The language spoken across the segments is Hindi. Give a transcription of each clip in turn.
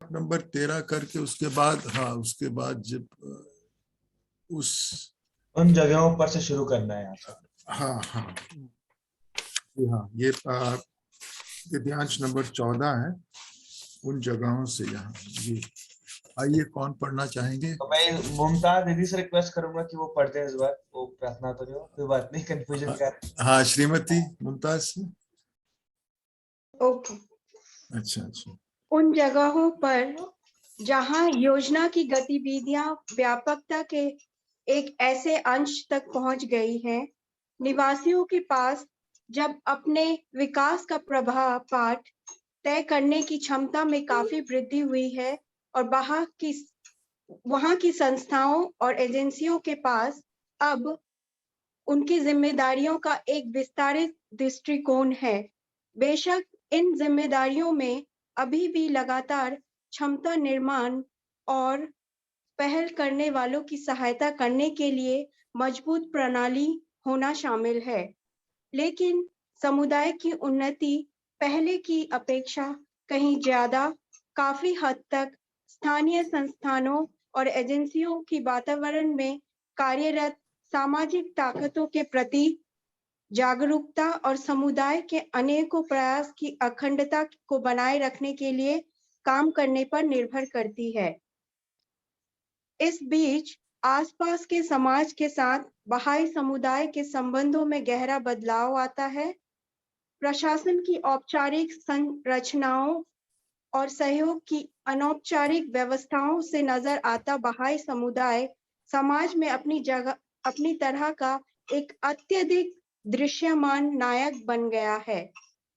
नंबर 13 करके उसके बाद, हाँ उसके बाद जब उस उन जगहों पर से शुरू करना है यहाँ पर। हाँ हाँ जी हाँ, ये गद्यांश नंबर 14 है, उन जगहों से यहाँ। ये आइए, कौन पढ़ना चाहेंगे? तो मैं मुमताज दीदी से रिक्वेस्ट करूंगा कि वो पढ़ दें इस बार, वो प्रार्थना तो नहीं हो, कोई बात नहीं, कंफ्यूजन हाँ, का। हाँ श्रीमती मुमताज। ओके। अच्छा अच्छा। उन जगहों पर जहां योजना की गतिविधियां व्यापकता के एक ऐसे अंश तक पहुंच गई हैं, निवासियों के पास जब अपने विकास का प्रभाव पाठ तय करने की क्षमता में काफी वृद्धि हुई है और वहां की संस्थाओं और एजेंसियों के पास अब उनकी जिम्मेदारियों का एक विस्तारित दृष्टिकोण है। बेशक इन जिम्मेदारियों में अभी भी लगातार क्षमता निर्माण और पहल करने वालों की सहायता करने के लिए मजबूत प्रणाली होना शामिल है, लेकिन समुदाय की उन्नति पहले की अपेक्षा कहीं ज्यादा, काफी हद तक स्थानीय संस्थानों और एजेंसियों की वातावरण में कार्यरत सामाजिक ताकतों के प्रति जागरूकता और समुदाय के अनेकों प्रयास की अखंडता को बनाए रखने के लिए काम करने पर निर्भर करती है। इस बीच आसपास के समाज के साथ बहाई समुदाय के संबंधों में गहरा बदलाव आता है। प्रशासन की औपचारिक संरचनाओं और सहयोग की अनौपचारिक व्यवस्थाओं से नजर आता बहाई समुदाय समाज में अपनी तरह का एक अत्यधिक दृश्यमान नायक बन गया है,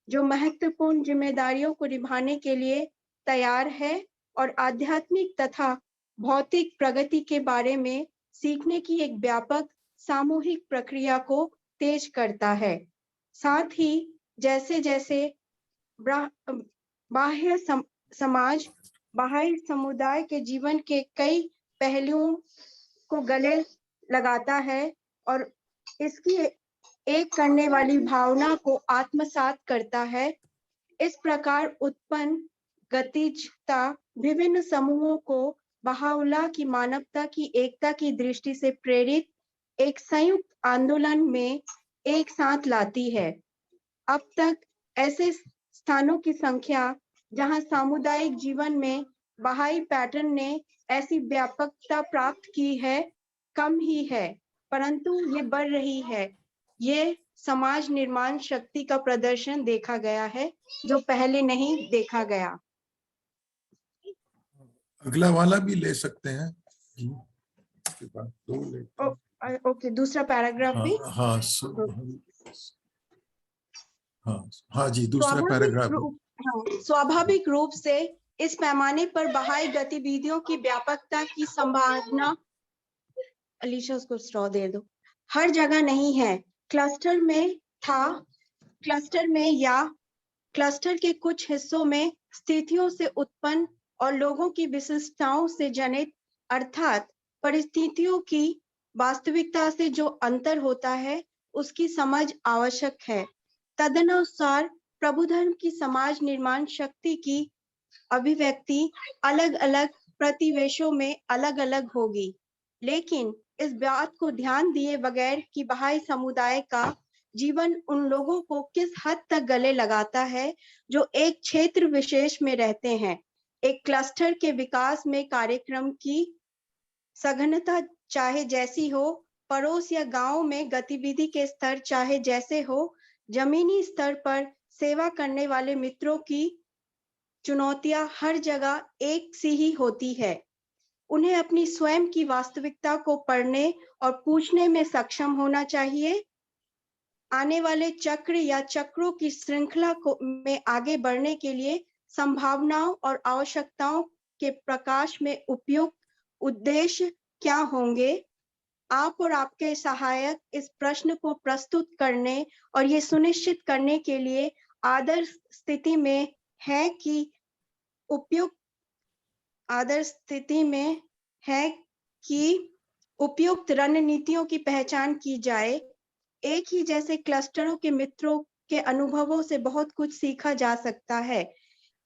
जो महत्वपूर्ण जिम्मेदारियों को निभाने के लिए तैयार है और आध्यात्मिक तथा भौतिक प्रगति के बारे में सीखने की एक व्यापक सामूहिक प्रक्रिया को तेज करता है। साथ ही जैसे जैसे बाह्य समाज बहाई समुदाय के जीवन के कई पहलुओं को गले लगाता है और इसकी एक करने वाली भावना को आत्मसात करता है, इस प्रकार उत्पन्न गतिजता विभिन्न समूहों को बहाउल्लाह की मानवता की एकता की दृष्टि से प्रेरित एक संयुक्त आंदोलन में एक साथ लाती है। अब तक ऐसे स्थानों की संख्या जहां सामुदायिक जीवन में बहाई पैटर्न ने ऐसी व्यापकता प्राप्त की है, कम ही है, परंतु ये बढ़ रही है। ये समाज निर्माण शक्ति का प्रदर्शन देखा गया है, जो पहले नहीं देखा गया। अगला वाला भी ले सकते हैं। के बाद दो लेते हैं। ओके, दूसरा पैराग्राफ भी। हाँ हाँ हाँ जी, दूसरा पैराग्राफ। स्वाभाविक रूप से इस पैमाने पर बहाई गतिविधियों की व्यापकता की संभावना, अलीशा उसको स्ट्रॉ दे दो, हर जगह नहीं है। क्लस्टर में या क्लस्टर के कुछ हिस्सों में स्थितियों से उत्पन्न और लोगों की विशिष्टताओं से जनित, अर्थात परिस्थितियों की वास्तविकता से जो अंतर होता है, उसकी समझ आवश्यक है। तदनुसार प्रभु धर्म की समाज निर्माण शक्ति की अभिव्यक्ति अलग अलग प्रतिवेशों में अलग अलग होगी, लेकिन इस बात को ध्यान दिए बगैर कि बहाई समुदाय का जीवन उन लोगों को किस हद तक गले लगाता है जो एक क्षेत्र विशेष में रहते हैं। एक क्लस्टर के विकास में कार्यक्रम की सघनता चाहे जैसी हो, पड़ोस या गांव में गतिविधि के स्तर चाहे जैसे हो, जमीनी स्तर पर सेवा करने वाले मित्रों की चुनौतियां हर जगह एक सी ही होती है। उन्हें अपनी स्वयं की वास्तविकता को पढ़ने और पूछने में सक्षम होना चाहिए। आने वाले चक्र या चक्रों की श्रृंखला में आगे बढ़ने के लिए संभावनाओं और आवश्यकताओं के प्रकाश में उपयुक्त उद्देश्य क्या होंगे? आप और आपके सहायक इस प्रश्न को प्रस्तुत करने और ये सुनिश्चित करने के लिए आदर्श स्थिति में है कि उपयुक्त रणनीतियों की पहचान की जाए। एक ही जैसे क्लस्टरों के मित्रों के अनुभवों से बहुत कुछ सीखा जा सकता है।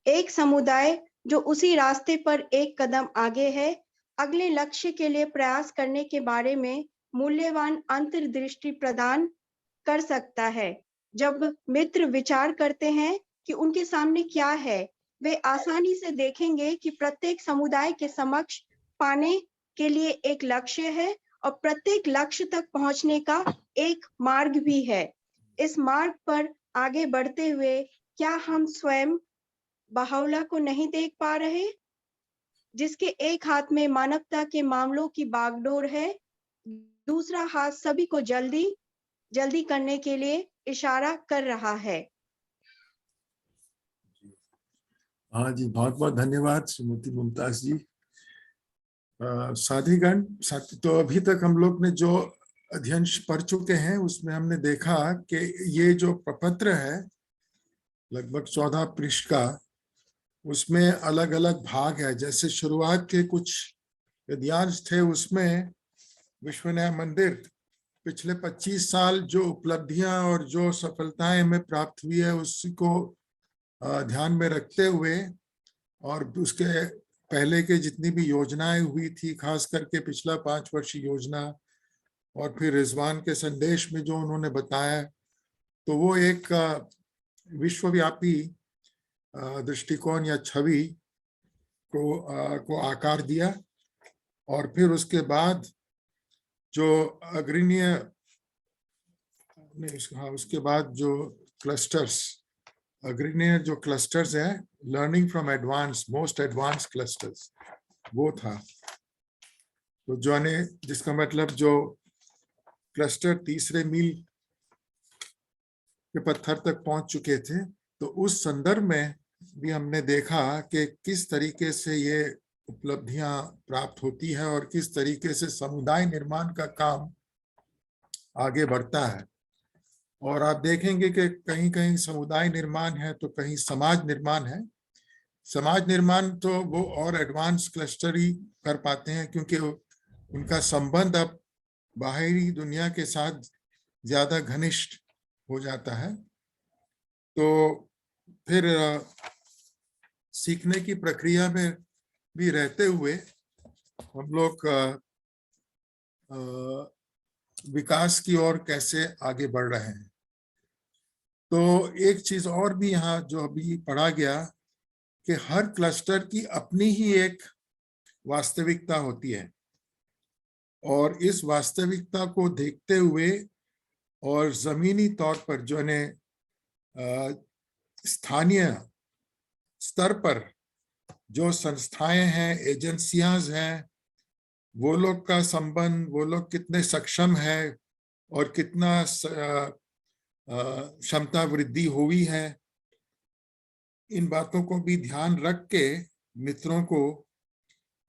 एक समुदाय जो उसी रास्ते पर एक कदम आगे है, अगले लक्ष्य के लिए प्रयास करने के बारे में मूल्यवान अंतर्दृष्टि प्रदान कर सकता है। जब मित्र विचार करते हैं कि उनके सामने क्या है, वे आसानी से देखेंगे कि प्रत्येक समुदाय के समक्ष पाने के लिए एक लक्ष्य है और प्रत्येक लक्ष्य तक पहुंचने का एक मार्ग भी है। इस मार्ग पर आगे बढ़ते हुए क्या हम स्वयं बाहुला को नहीं देख पा रहे, जिसके एक हाथ में मानवता के मामलों की बागडोर है, दूसरा हाथ सभी को जल्दी करने के लिए इशारा कर रहा है। हाँ जी, बहुत बहुत धन्यवाद श्रीमती मुमताज जी। साथीगण, तो अभी तक हम लोग ने जो अध्ययन पढ़ चुके हैं उसमें हमने देखा कि ये जो प्रपत्र है लगभग 14 पृष्ठ का, उसमें अलग अलग भाग है। जैसे शुरुआत के कुछ गद्यांश थे, उसमें विश्व न्याय मंदिर पिछले 25 साल जो उपलब्धियां और जो सफलताएं हमें प्राप्त हुई है उसी को ध्यान में रखते हुए, और उसके पहले के जितनी भी योजनाएं हुई थी, खास करके पिछला 5 वर्षीय योजना और फिर रिजवान के संदेश में जो उन्होंने बताया, तो वो एक विश्वव्यापी दृष्टिकोण या छवि को आकार दिया। और फिर उसके बाद जो अग्रणीय उसके बाद जो क्लस्टर्स, अग्रणीय जो क्लस्टर्स है, learning from advance, most advance clusters, वो था। तो जो ने जिसका मतलब जो क्लस्टर तीसरे मील के पत्थर तक पहुंच चुके थे, तो उस संदर्भ में भी हमने देखा कि किस तरीके से ये उपलब्धियां प्राप्त होती है और किस तरीके से समुदाय निर्माण का काम आगे बढ़ता है। और आप देखेंगे कि कहीं कहीं समुदाय निर्माण है तो कहीं समाज निर्माण है। समाज निर्माण तो वो और एडवांस क्लस्टर ही कर पाते हैं, क्योंकि उनका संबंध अब बाहरी दुनिया के साथ ज्यादा घनिष्ठ हो जाता है। तो फिर सीखने की प्रक्रिया में भी रहते हुए हम लोग विकास की ओर कैसे आगे बढ़ रहे हैं। तो एक चीज और भी यहाँ जो अभी पढ़ा गया कि हर क्लस्टर की अपनी ही एक वास्तविकता होती है, और इस वास्तविकता को देखते हुए और जमीनी तौर पर जो ने स्थानीय स्तर पर जो संस्थाएं हैं, एजेंसियां हैं, वो लोग का संबंध, वो लोग कितने सक्षम है और कितना क्षमता वृद्धि हुई है, इन बातों को भी ध्यान रख के मित्रों को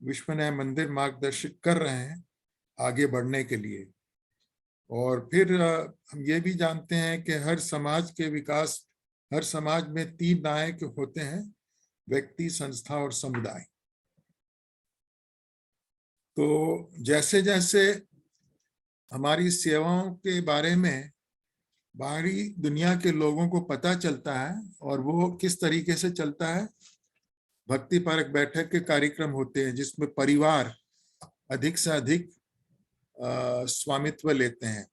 विश्व न्याय मंदिर मार्गदर्शित कर रहे हैं आगे बढ़ने के लिए। और फिर हम ये भी जानते हैं कि हर समाज के विकास, हर समाज में 3 नायक होते हैं, व्यक्ति, संस्था और समुदाय। तो जैसे जैसे हमारी सेवाओं के बारे में बाहरी दुनिया के लोगों को पता चलता है और वो किस तरीके से चलता है, भक्ति पारक बैठक के कार्यक्रम होते हैं जिसमें परिवार अधिक से अधिक स्वामित्व लेते हैं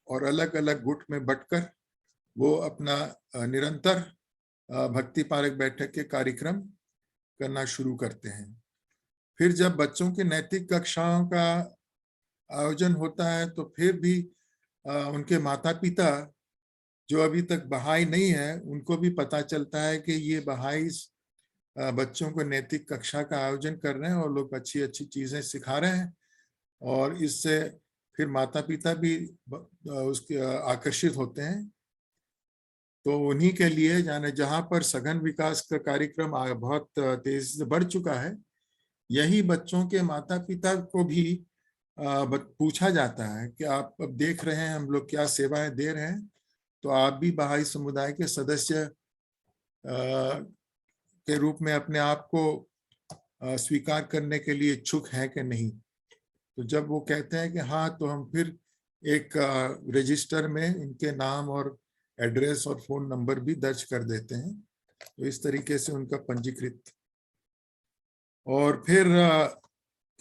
और अलग अलग गुट में बंटकर वो अपना निरंतर भक्ति पारक बैठक के कार्यक्रम करना शुरू करते हैं। फिर जब बच्चों की नैतिक कक्षाओं का आयोजन होता है तो फिर भी उनके माता पिता जो अभी तक बहाई नहीं है उनको भी पता चलता है कि ये बहाई बच्चों को नैतिक कक्षा का आयोजन कर रहे हैं और लोग अच्छी अच्छी चीजें सिखा रहे हैं, और इससे फिर माता पिता भी उसके आकर्षित होते हैं। तो उन्हीं के लिए जाने जहां पर सघन विकास का कार्यक्रम बहुत तेजी से बढ़ चुका है, यही बच्चों के माता पिता को भी पूछा जाता है कि आप अब देख रहे हैं हम लोग क्या सेवाएं दे रहे हैं, तो आप भी बहाई समुदाय के सदस्य के रूप में अपने आप को स्वीकार करने के लिए इच्छुक हैं कि नहीं। तो जब वो कहते हैं कि हाँ, तो हम फिर एक रजिस्टर में इनके नाम और एड्रेस और फोन नंबर भी दर्ज कर देते हैं। तो इस तरीके से उनका पंजीकृत और फिर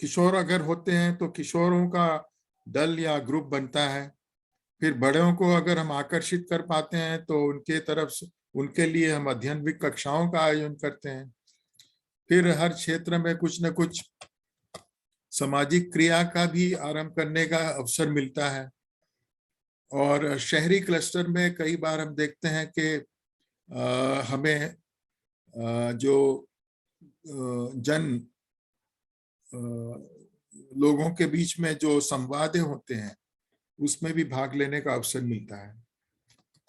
किशोर अगर होते हैं तो किशोरों का दल या ग्रुप बनता है। फिर बड़ों को अगर हम आकर्षित कर पाते हैं तो उनके तरफ से उनके लिए हम अध्ययन कक्षाओं का आयोजन करते हैं। फिर हर क्षेत्र में कुछ न कुछ सामाजिक क्रिया का भी आरंभ करने का अवसर मिलता है। और शहरी क्लस्टर में कई बार हम देखते हैं कि हमें जो जन लोगों के बीच में जो संवाद होते हैं उसमें भी भाग लेने का अवसर मिलता है।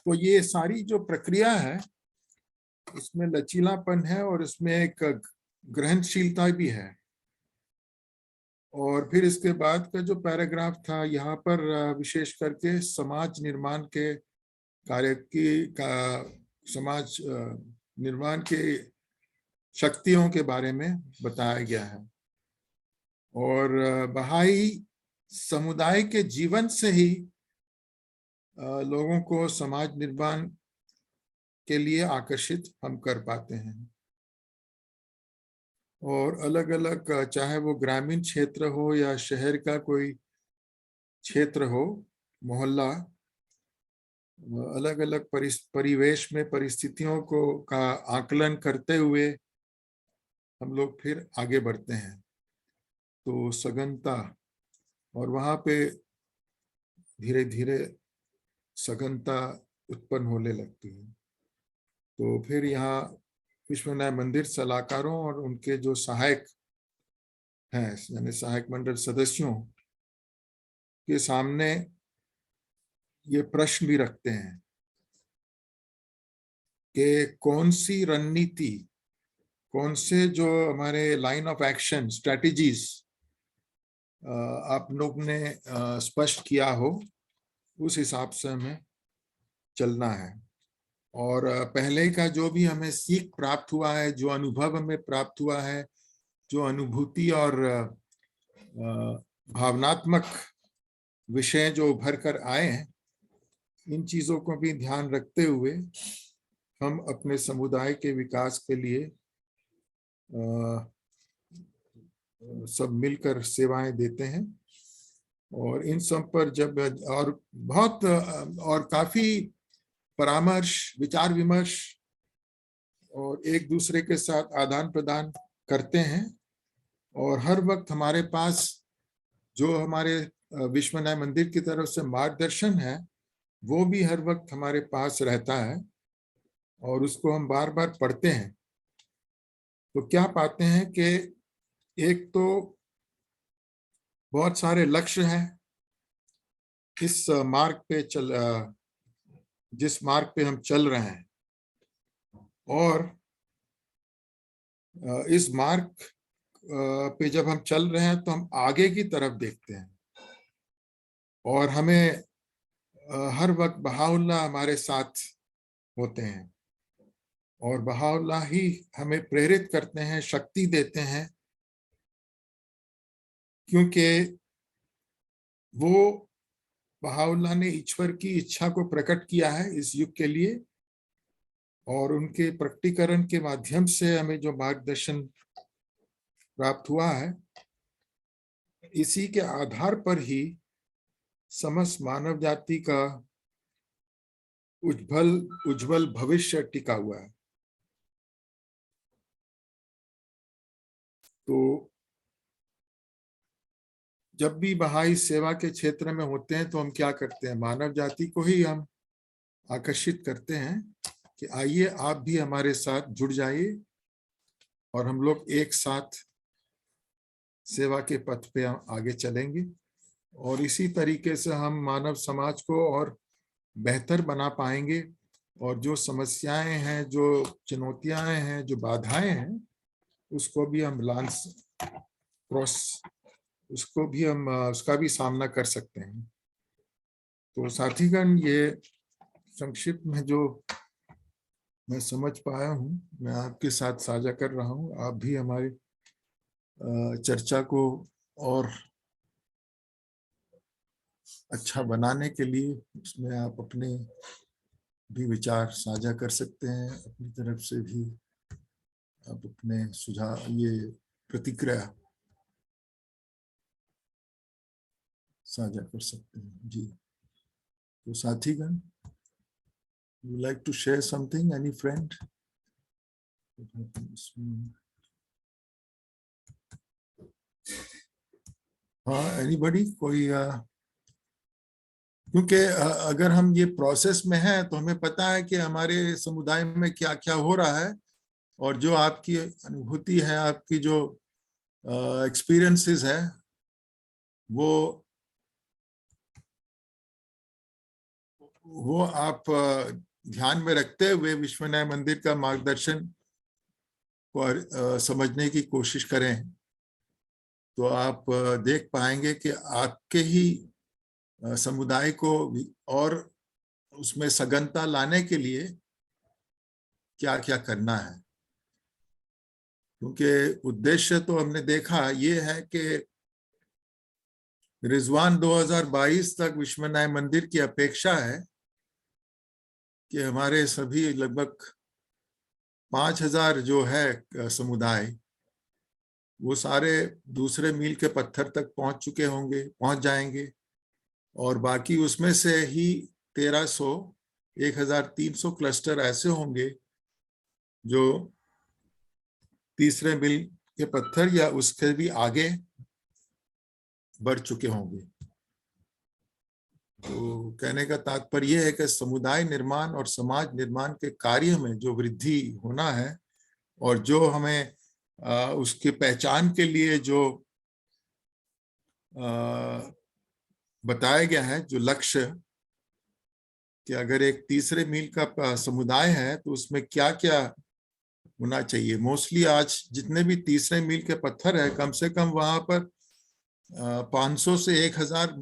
तो ये सारी जो प्रक्रिया है इसमें लचीलापन है और इसमें एक ग्रहणशीलता भी है। और फिर इसके बाद का जो पैराग्राफ था यहाँ पर विशेष करके समाज निर्माण के कार्य की समाज निर्माण के शक्तियों के बारे में बताया गया है। और बहाई समुदाय के जीवन से ही लोगों को समाज निर्माण के लिए आकर्षित हम कर पाते हैं। और अलग अलग चाहे वो ग्रामीण क्षेत्र हो या शहर का कोई क्षेत्र हो, मोहल्ला, अलग अलग परिवेश में परिस्थितियों को का आकलन करते हुए हम लोग फिर आगे बढ़ते हैं। तो सघनता, और वहां पे धीरे धीरे सघनता उत्पन्न होने लगती है। तो फिर यहाँ विश्वविद्यालय मंदिर सलाहकारों और उनके जो सहायक हैं यानी सहायक मंडल सदस्यों के सामने ये प्रश्न भी रखते हैं कि कौन सी रणनीति, कौन से जो हमारे लाइन ऑफ एक्शन स्ट्रेटजीज आप लोग ने स्पष्ट किया हो उस हिसाब से हमें चलना है। और पहले का जो भी हमें सीख प्राप्त हुआ है, जो अनुभव हमें प्राप्त हुआ है, जो अनुभूति और भावनात्मक विषय जो उभर कर आए हैं, इन चीजों को भी ध्यान रखते हुए हम अपने समुदाय के विकास के लिए सब मिलकर सेवाएं देते हैं। और इन सब पर जब और बहुत और काफी परामर्श, विचार विमर्श और एक दूसरे के साथ आदान प्रदान करते हैं। और हर वक्त हमारे पास जो हमारे विश्वविद्यालय मंदिर की तरफ से मार्गदर्शन है वो भी हर वक्त हमारे पास रहता है और उसको हम बार बार पढ़ते हैं। तो क्या पाते हैं कि एक तो बहुत सारे लक्ष्य हैं इस मार्ग पे जिस मार्ग पे हम चल रहे हैं, और इस मार्ग पे जब हम चल रहे हैं तो हम आगे की तरफ देखते हैं और हमें हर वक्त बहाउल्लाह हमारे साथ होते हैं और बहाउल्लाह ही हमें प्रेरित करते हैं, शक्ति देते हैं, क्योंकि वो बहाउल्लाह ने ईश्वर की इच्छा को प्रकट किया है इस युग के लिए और उनके प्रकटीकरण के माध्यम से हमें जो मार्गदर्शन प्राप्त हुआ है इसी के आधार पर ही समस्त मानव जाति का उज्जवल भविष्य टिका हुआ है। तो जब भी बहाई सेवा के क्षेत्र में होते हैं तो हम क्या करते हैं, मानव जाति को ही हम आकर्षित करते हैं कि आइए आप भी हमारे साथ जुड़ जाइए और हम लोग एक साथ सेवा के पथ पे आगे चलेंगे और इसी तरीके से हम मानव समाज को और बेहतर बना पाएंगे। और जो समस्याएं हैं, जो चुनौतियां हैं, जो बाधाएं हैं, उसको भी हम उसका भी सामना कर सकते हैं। तो साथीगण, ये संक्षिप्त में जो मैं समझ पाया हूँ मैं आपके साथ साझा कर रहा हूँ। आप भी हमारी चर्चा को और अच्छा बनाने के लिए उसमें आप अपने भी विचार साझा कर सकते हैं। अपनी तरफ से भी आप अपने सुझाव, ये प्रतिक्रिया साझा कर सकते हैं। जी, तो साथीगण, you like to share something, any friend? हाँ, एनीबॉडी, कोई क्योंकि अगर हम ये प्रोसेस में हैं तो हमें पता है कि हमारे समुदाय में क्या क्या हो रहा है, और जो आपकी अनुभूति है, आपकी जो एक्सपीरियंसेस है, वो आप ध्यान में रखते हुए विश्व न्याय मंदिर का मार्गदर्शन को समझने की कोशिश करें, तो आप देख पाएंगे कि आपके ही समुदाय को और उसमें सघनता लाने के लिए क्या क्या करना है। क्योंकि उद्देश्य तो हमने देखा ये है कि रिजवान 2022 तक विश्व न्याय मंदिर की अपेक्षा है कि हमारे सभी लगभग 5000 जो है समुदाय, वो सारे दूसरे मील के पत्थर तक पहुंच जाएंगे, और बाकी उसमें से ही 1300 क्लस्टर ऐसे होंगे जो तीसरे मील के पत्थर या उसके भी आगे बढ़ चुके होंगे। तो कहने का तात्पर्य यह है कि समुदाय निर्माण और समाज निर्माण के कार्य में जो वृद्धि होना है, और जो हमें उसकी पहचान के लिए जो बताया गया है, जो लक्ष्य, कि अगर एक तीसरे मील का समुदाय है तो उसमें क्या क्या होना चाहिए। मोस्टली आज जितने भी तीसरे मील के पत्थर है, कम से कम वहां पर 500 से 1000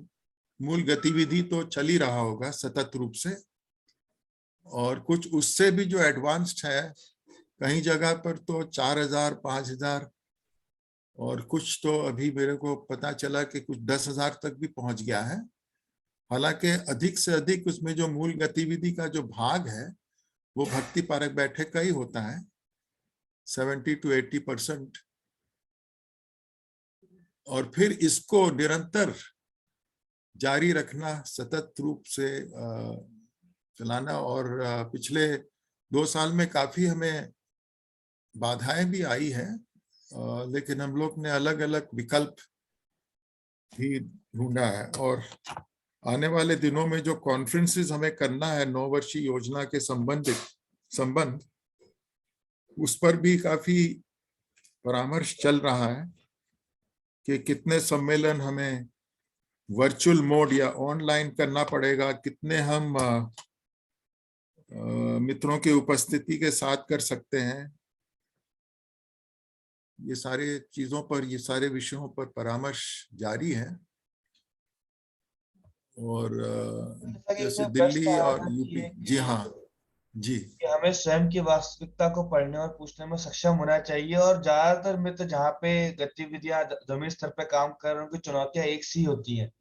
मूल गतिविधि तो चल ही रहा होगा सतत रूप से, और कुछ उससे भी जो एडवांस्ड है, कहीं जगह पर तो 4000, 5000, और कुछ तो अभी मेरे को पता चला कि कुछ 10,000 तक भी पहुंच गया है। हालांकि अधिक से अधिक उसमें जो मूल गतिविधि का जो भाग है वो भक्ति पारक बैठक का ही होता है, 70 to 80%। और फिर इसको निरंतर जारी रखना, सतत रूप से चलाना। और पिछले 2 साल में काफी हमें बाधाएं भी आई है, लेकिन हम लोग ने अलग अलग विकल्प भी ढूंढा है। और आने वाले दिनों में जो कॉन्फ्रेंसेस हमें करना है 9 वर्षीय योजना के संबंध, उस पर भी काफी परामर्श चल रहा है कि कितने सम्मेलन हमें वर्चुअल मोड या ऑनलाइन करना पड़ेगा, कितने हम मित्रों की उपस्थिति के साथ कर सकते हैं। ये सारे चीजों पर, ये सारे विषयों पर परामर्श जारी है। और जैसे दिल्ली और यूपी, जी हाँ, जी, कि हमें स्वयं की वास्तविकता को पढ़ने और पूछने में सक्षम होना चाहिए। और ज्यादातर मित्र जहाँ पे गतिविधियां जमीन स्तर पे काम कर रहे हैं, उनकी चुनौतियां एक सी होती हैं।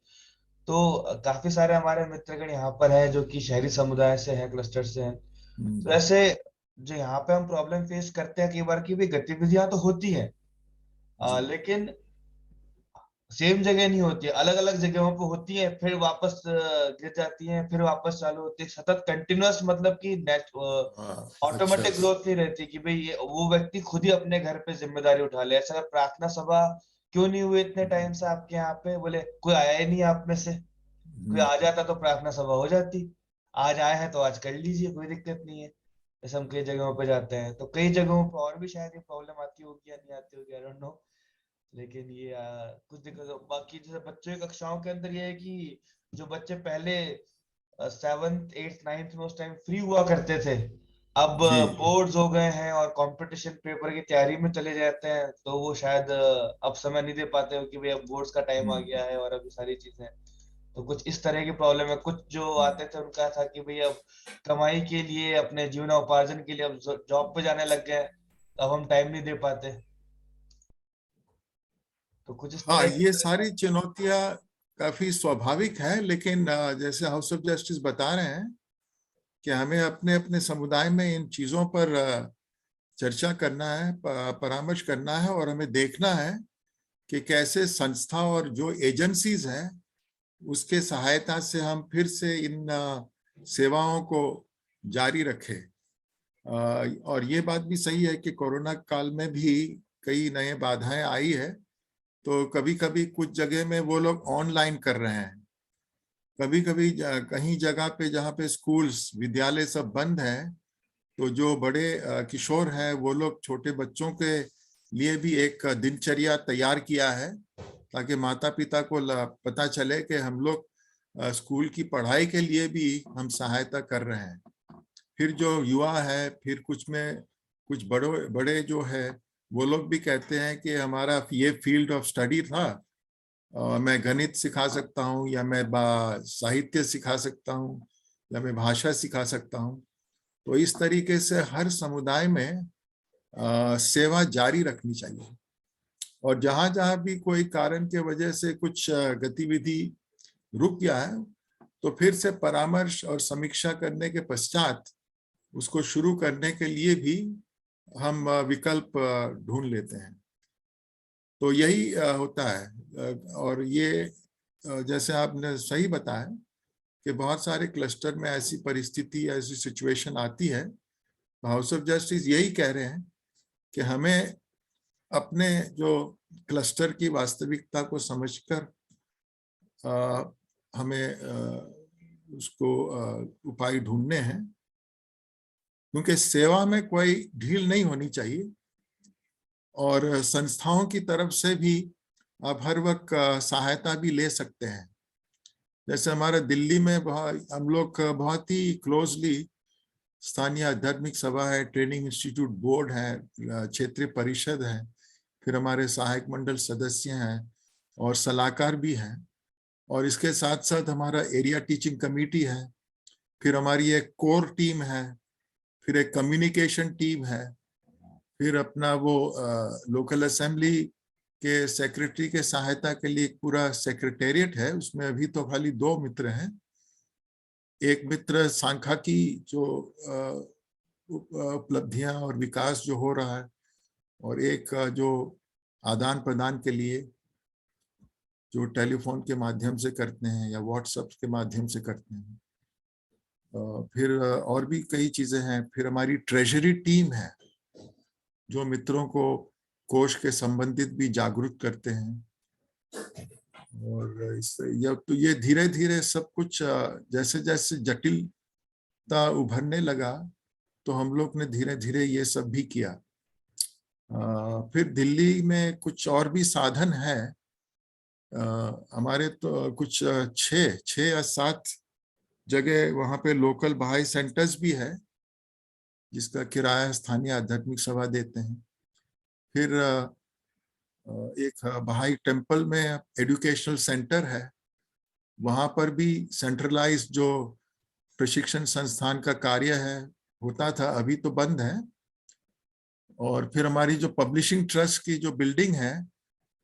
तो काफी सारे हमारे मित्रगण यहाँ पर है जो कि शहरी समुदाय से हैं, क्लस्टर से हैं। तो ऐसे जो यहाँ पे हम प्रॉब्लम फेस करते हैं कई बार की भी गतिविधियां तो होती है, लेकिन सेम जगह नहीं होती है, अलग अलग जगहों पे होती है, फिर वापस गिर जाती है, फिर वापस चालू होती है। सतत कंटिन्यूअस, मतलब कि ऑटोमेटिक अच्छा, ग्रोथ नहीं रहती कि भाई ये वो व्यक्ति खुद ही अपने घर पे जिम्मेदारी उठा ले। ऐसा अगर प्रार्थना सभा क्यों नहीं हुई इतने टाइम से आपके यहाँ पे, बोले कोई आया ही नहीं आप में से, कोई आ जाता तो प्रार्थना सभा हो जाती। आज आए हैं तो आज कर लीजिए, कोई दिक्कत नहीं है। जैसे हम कई जगहों पे जाते हैं तो कई जगहों पर और भी शायद ये प्रॉब्लम आती होगी या नहीं आती होगी, आई डोंट नो। लेकिन ये कुछ दिक्कत बाकी जैसे बच्चों की कक्षाओं के अंदर ये है कि जो बच्चे पहले 7th 8th 9th में उस टाइम फ्री हुआ करते थे, अब जी, बोर्ड्स हो गए हैं और कंपटीशन पेपर की तैयारी में चले जाते हैं, तो वो शायद अब समय नहीं दे पाते हो कि भाई अब बोर्ड्स का टाइम आ गया है और अभी सारी चीजें। तो कुछ इस तरह की प्रॉब्लम है। कुछ जो आते थे उनका था कि भाई अब कमाई के लिए, अपने जीवनोपार्जन के लिए अब जॉब पे जाने लग गए, अब हम टाइम नहीं दे पाते। तो कुछ इस हाँ, तरह की ये सारी चुनौतियां काफी स्वाभाविक है, लेकिन जैसे हाउस ऑफ जस्टिस बता रहे हैं कि हमें अपने अपने समुदाय में इन चीजों पर चर्चा करना है, परामर्श करना है और हमें देखना है कि कैसे संस्था और जो एजेंसीज हैं उसके सहायता से हम फिर से इन सेवाओं को जारी रखें। और ये बात भी सही है कि कोरोना काल में भी कई नए बाधाएं आई है, तो कभी कभी कुछ जगह में वो लोग ऑनलाइन कर रहे हैं, कभी कभी कहीं जगह पे जहाँ पे स्कूल्स विद्यालय सब बंद है, तो जो बड़े किशोर हैं वो लोग छोटे बच्चों के लिए भी एक दिनचर्या तैयार किया है ताकि माता पिता को पता चले कि हम लोग स्कूल की पढ़ाई के लिए भी हम सहायता कर रहे हैं। फिर जो युवा है, फिर कुछ बड़े बड़े जो है वो लोग भी कहते हैं कि हमारा ये फील्ड ऑफ स्टडी था, मैं गणित सिखा सकता हूँ या मैं साहित्य सिखा सकता हूँ या मैं भाषा सिखा सकता हूँ। तो इस तरीके से हर समुदाय में सेवा जारी रखनी चाहिए और जहां जहां भी कोई कारण के वजह से कुछ गतिविधि रुक गया है तो फिर से परामर्श और समीक्षा करने के पश्चात उसको शुरू करने के लिए भी हम विकल्प ढूंढ लेते हैं। तो यही होता है। और ये जैसे आपने सही बताया कि बहुत सारे क्लस्टर में ऐसी परिस्थिति, ऐसी सिचुएशन आती है, हाउस ऑफ जस्टिस यही कह रहे हैं कि हमें अपने जो क्लस्टर की वास्तविकता को समझकर हमें उसको उपाय ढूंढने हैं, क्योंकि सेवा में कोई ढील नहीं होनी चाहिए और संस्थाओं की तरफ से भी आप हर वक्त सहायता भी ले सकते हैं। जैसे हमारा दिल्ली में हम लोग बहुत ही क्लोजली स्थानीय आध्यात्मिक सभा है, ट्रेनिंग इंस्टीट्यूट बोर्ड है, क्षेत्रीय परिषद है, फिर हमारे सहायक मंडल सदस्य हैं और सलाहकार भी हैं, और इसके साथ साथ हमारा एरिया टीचिंग कमेटी है, फिर हमारी एक कोर टीम है, फिर एक कम्युनिकेशन टीम है, फिर अपना वो लोकल असेंबली के सेक्रेटरी के सहायता के लिए एक पूरा सेक्रेटेरिएट है, उसमें अभी तो खाली 2 मित्र हैं। एक मित्र सांख्यिकी जो उपलब्धियां और विकास जो हो रहा है, और एक जो आदान प्रदान के लिए जो टेलीफोन के माध्यम से करते हैं या व्हाट्सएप के माध्यम से करते हैं। फिर और भी कई चीजें हैं। फिर हमारी ट्रेजरी टीम है जो मित्रों को कोष के संबंधित भी जागरूक करते हैं। और तो ये धीरे धीरे सब कुछ जैसे जैसे जटिलता उभरने लगा तो हम लोग ने धीरे धीरे ये सब भी किया। फिर दिल्ली में कुछ और भी साधन है। हमारे तो कुछ 6 या 7 जगह वहां पे लोकल बहाई सेंटर्स भी है जिसका किराया स्थानीय आध्यात्मिक सभा देते हैं। फिर एक बहाई टेम्पल में एजुकेशनल सेंटर है, वहां पर भी सेंट्रलाइज जो प्रशिक्षण संस्थान का कार्य है होता था, अभी तो बंद है। और फिर हमारी जो पब्लिशिंग ट्रस्ट की जो बिल्डिंग है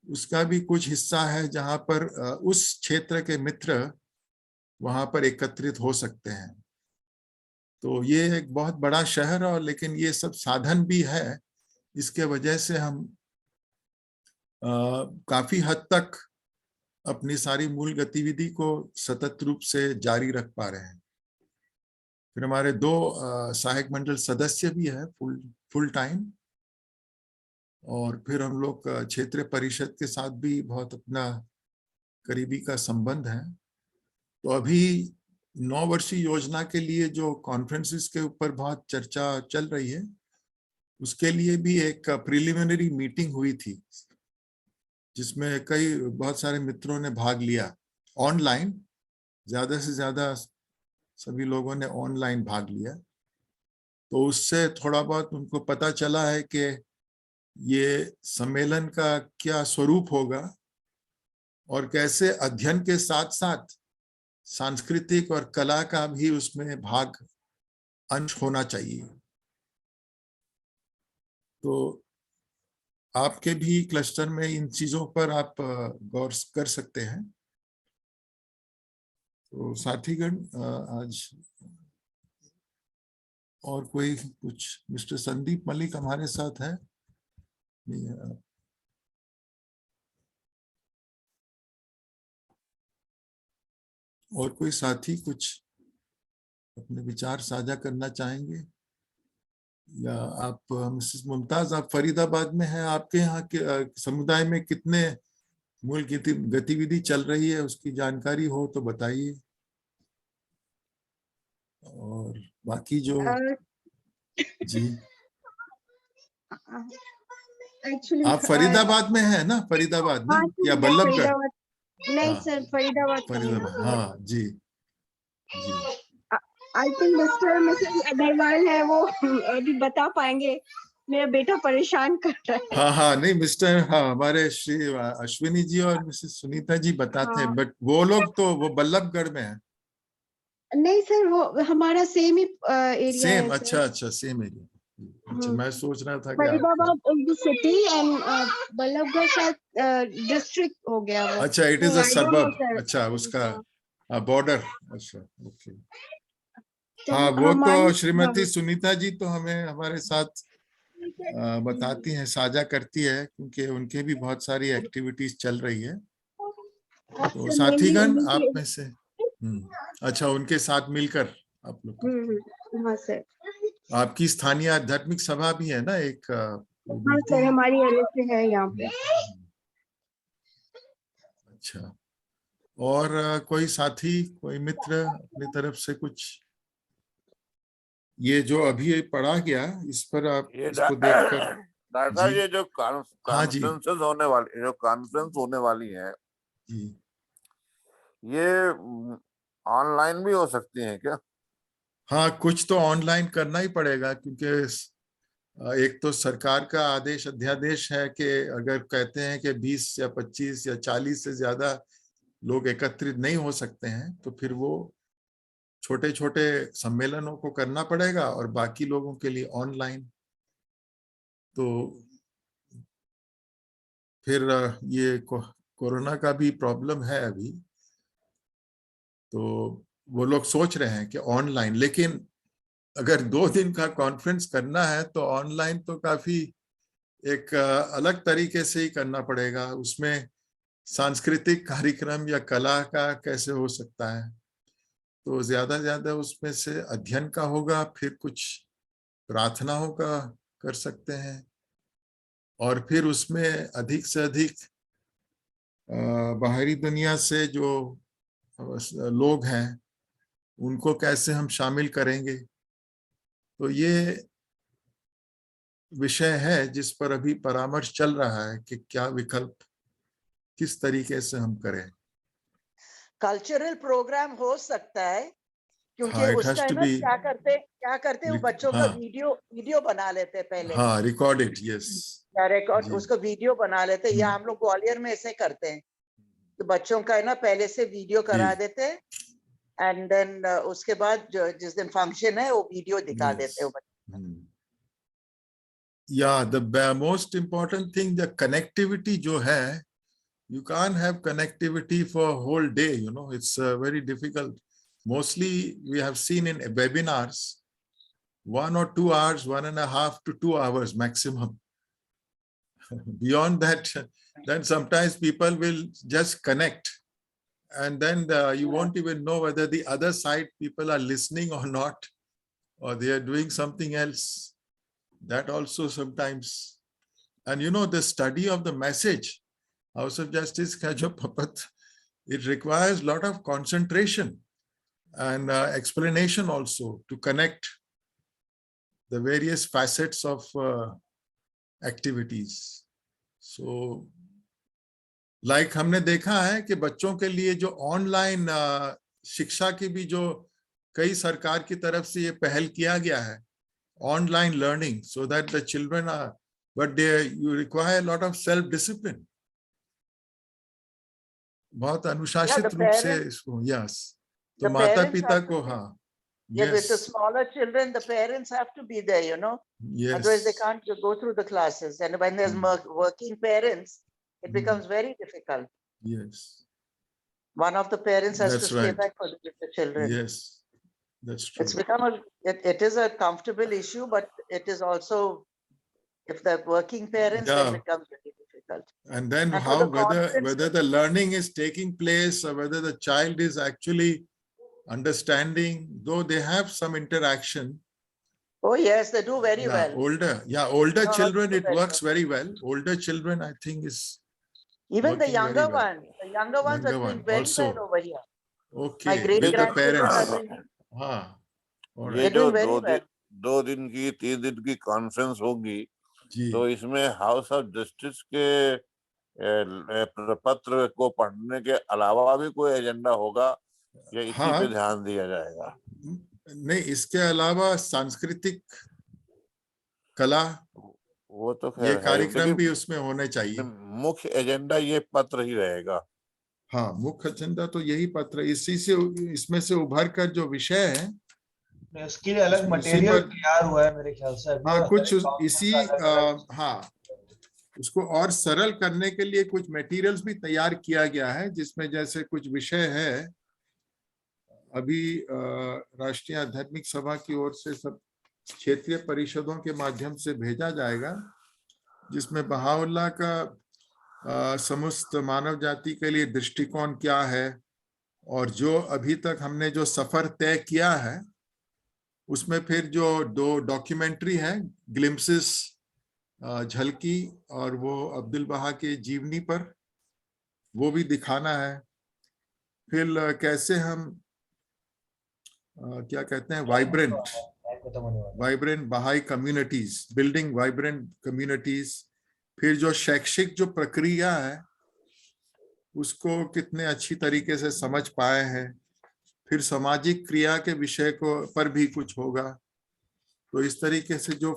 उसका भी कुछ हिस्सा है जहां पर उस क्षेत्र के मित्र वहां पर एकत्रित हो सकते हैं। तो ये एक बहुत बड़ा शहर और लेकिन ये सब साधन भी है, इसके वजह से हम काफी हद तक अपनी सारी मूल गतिविधि को सतत रूप से जारी रख पा रहे हैं। फिर हमारे 2 सहायक मंडल सदस्य भी है फुल टाइम, और फिर हम लोग क्षेत्रीय परिषद के साथ भी बहुत अपना करीबी का संबंध है। तो अभी 9 वर्षीय योजना के लिए जो कॉन्फ्रेंसेस के ऊपर बहुत चर्चा चल रही है, उसके लिए भी एक प्रिलिमिनरी मीटिंग हुई थी जिसमें बहुत सारे मित्रों ने भाग लिया ऑनलाइन। ज्यादा से ज्यादा सभी लोगों ने ऑनलाइन भाग लिया, तो उससे थोड़ा बहुत उनको पता चला है कि ये सम्मेलन का क्या स्वरूप होगा और कैसे अध्ययन के साथ साथ सांस्कृतिक और कला का भी उसमें भाग अंश होना चाहिए। तो आपके भी क्लस्टर में इन चीजों पर आप गौर कर सकते हैं। तो साथीगण, आज और कोई कुछ? मिस्टर संदीप मलिक हमारे साथ है? नहीं है। और कोई साथी कुछ अपने विचार साझा करना चाहेंगे? या आप मिसेस मुमताज, आप फरीदाबाद में हैं, आपके यहाँ के समुदाय में कितने मूल गतिविधि चल रही है, उसकी जानकारी हो तो बताइए। और बाकी जो जी, एक्चुअली आप फरीदाबाद में हैं ना? फरीदाबाद ना, या बल्लभगढ़? फरीदाबाद नहीं हाँ, सर, फरीदाबाद का फरीदाबाद, है। हाँ जी जी। I think mister misses Agrawal है, वो अभी बता पाएंगे। मेरा बेटा परेशान कर रहा है। हाँ हाँ, नहीं मिस्टर, हाँ हमारे श्री अश्विनी जी और मिसेस सुनीता जी बताते हैं, बट वो लोग तो वो बल्लभगढ़ में है। नहीं सर, वो हमारा सेम ही एरिया है सेम, सर। अच्छा अच्छा, सेम एरिया। अच्छा, मैं सोच रहा था कि आप, Faridabad is the city and Ballabhgarh शायद डिस्ट्रिक्ट हो गया वो। अच्छा, इट इज तो अ I don't know, सबब, sir. अच्छा उसका बॉर्डर, अच्छा ओके। तो हाँ, वो हमारी तो श्रीमती सुनीता जी तो हमें हमारे साथ बताती हैं, साझा करती है, क्योंकि उनके भी बहुत सारी एक्टिविटीज चल रही है। तो साथीगण आप में से, अच्छा, उनके साथ मिलकर आप लोग, हाँ सर, आपकी स्थानीय आध्यात्मिक सभा भी है ना एक, वो हाँ मिलती सर, है? हमारी अलग से है यहाँ पे। अच्छा, और कोई साथी, कोई मित्र अपनी तरफ से कुछ, ये जो अभी पढ़ा गया, इस पर आप इसको देखकर? डॉक्टर साहब, जी ये जो हाँ जी कॉन्फ्रेंसेस होने वाली, जो कॉन्फ्रेंस होने वाली है, जी, ये ऑनलाइन भी हो सकती हैं क्या? हाँ कुछ तो ऑनलाइन करना ही पड़ेगा, क्योंकि एक तो सरकार का आदेश, अध्यादेश है कि अगर कहते हैं कि 20 या 25 या 40 से ज्यादा लोग एकत्रित नहीं हो सकते हैं, तो फिर वो छोटे छोटे सम्मेलनों को करना पड़ेगा, और बाकी लोगों के लिए ऑनलाइन। तो फिर ये कोरोना का भी प्रॉब्लम है अभी, तो वो लोग सोच रहे हैं कि ऑनलाइन, लेकिन अगर 2 दिन का कॉन्फ्रेंस करना है तो ऑनलाइन तो काफी एक अलग तरीके से ही करना पड़ेगा। उसमें सांस्कृतिक कार्यक्रम या कला का कैसे हो सकता है? तो ज्यादा ज्यादा उसमें से अध्ययन का होगा, फिर कुछ प्रार्थनाओं का कर सकते हैं, और फिर उसमें अधिक से अधिक बाहरी दुनिया से जो लोग हैं उनको कैसे हम शामिल करेंगे। तो ये विषय है जिस पर अभी परामर्श चल रहा है कि क्या विकल्प, किस तरीके से हम करें। कल्चरल प्रोग्राम हो सकता है, क्योंकि हाँ, इट उस हैज टू टाइम बी, क्या करते वो बच्चों का हाँ वीडियो बना लेते पहले, हाँ, रिकॉर्डेड, यस या रिकॉर्ड जी, उसको वीडियो बना लेते, या हम लोग ग्वालियर में ऐसे करते हैं, तो बच्चों का है ना पहले से वीडियो करा देते हैं, एंड देन उसके बाद जिस दिन फंक्शन है वो वीडियो दिखा देते हैं। या the most important thing, the connectivity जो है, you can't have connectivity for a whole day, it's very difficult. Mostly we have seen in webinars 1 or 2 hours, 1.5 to 2 hours maximum. Beyond that, then sometimes people will just connect, and then you won't even know whether the other side people are listening or not, or they are doing something else. That also sometimes, and the study of the message, House of Justice का जो पपत, it requires a lot of concentration and explanation also to connect the various facets of activities. So, like हमने देखा है कि बच्चों के लिए जो ऑनलाइन शिक्षा की भी जो कई सरकार की तरफ से ये पहल किया गया है, online learning, so that the children are, but you require a lot of self discipline. बहुत अनुशासित रूप से इसको, यस, तो माता पिता को, हाँ, with the smaller children, the parents have to be there, yes, otherwise they can't go through the classes, and when there's working parents, it becomes very difficult. yes, One of the parents has that's to stay right, back with the children. yes, That's true. It's become it is a comfortable issue, but it is also, if they're working parents, then Yeah. it becomes very difficult. And then And for how, the confidence- whether the learning is taking place or whether the child is actually understanding, though they have some interaction. Oh yes, they do very Yeah, well. older No, children, they it do very works very well. Older children, I think, is Even the working very younger well. ones are Younger doing one very also. well over here. Okay, great with the grandchildren are parents. doing- हाँ, all ये right. जो doing very well. 2 दिन की 3 दिन की कॉन्फ्रेंस होगी, जी, तो इसमें हाउस ऑफ जस्टिस के प्रपत्र को पढ़ने के अलावा भी कोई एजेंडा होगा या इसी हाँ। पे ध्यान दिया जाएगा? नहीं, इसके अलावा सांस्कृतिक कला, वो तो ये खैर है, कार्यक्रम लेकिन भी उसमें होने चाहिए। मुख्य एजेंडा ये पत्र ही रहेगा। हाँ, मुख्य एजेंडा तो यही पत्र, इसी से, इसमें से उभर कर जो विषय है, उसके लिए अलग इसी मटेरियल पर- तैयार हुआ है मेरे ख्याल से अभी, हाँ, और कुछ हर एक council इसी का अलग-अलग हाँ, उसको और सरल करने के लिए कुछ मटेरियल्स भी तैयार किया गया है, जिसमें जैसे कुछ विषय है, अभी राष्ट्रीय आध्यात्मिक सभा की ओर से सब क्षेत्रीय परिषदों के माध्यम से भेजा जाएगा, जिसमें बहाउल्लाह का समस्त मानव जाति के लिए दृष्टिकोण क्या है, और जो अभी तक हमने जो सफर तय किया है, उसमें फिर जो 2 डॉक्यूमेंट्री है, ग्लिम्पसेस, झलकी, और वो अब्दुल बहा के जीवनी पर, वो भी दिखाना है। फिर कैसे हम क्या कहते हैं, वाइब्रेंट बहाई कम्युनिटीज, बिल्डिंग वाइब्रेंट कम्युनिटीज। फिर जो शैक्षिक जो प्रक्रिया है, उसको कितने अच्छी तरीके से समझ पाए हैं। फिर सामाजिक क्रिया के विषय को पर भी कुछ होगा। तो इस तरीके से जो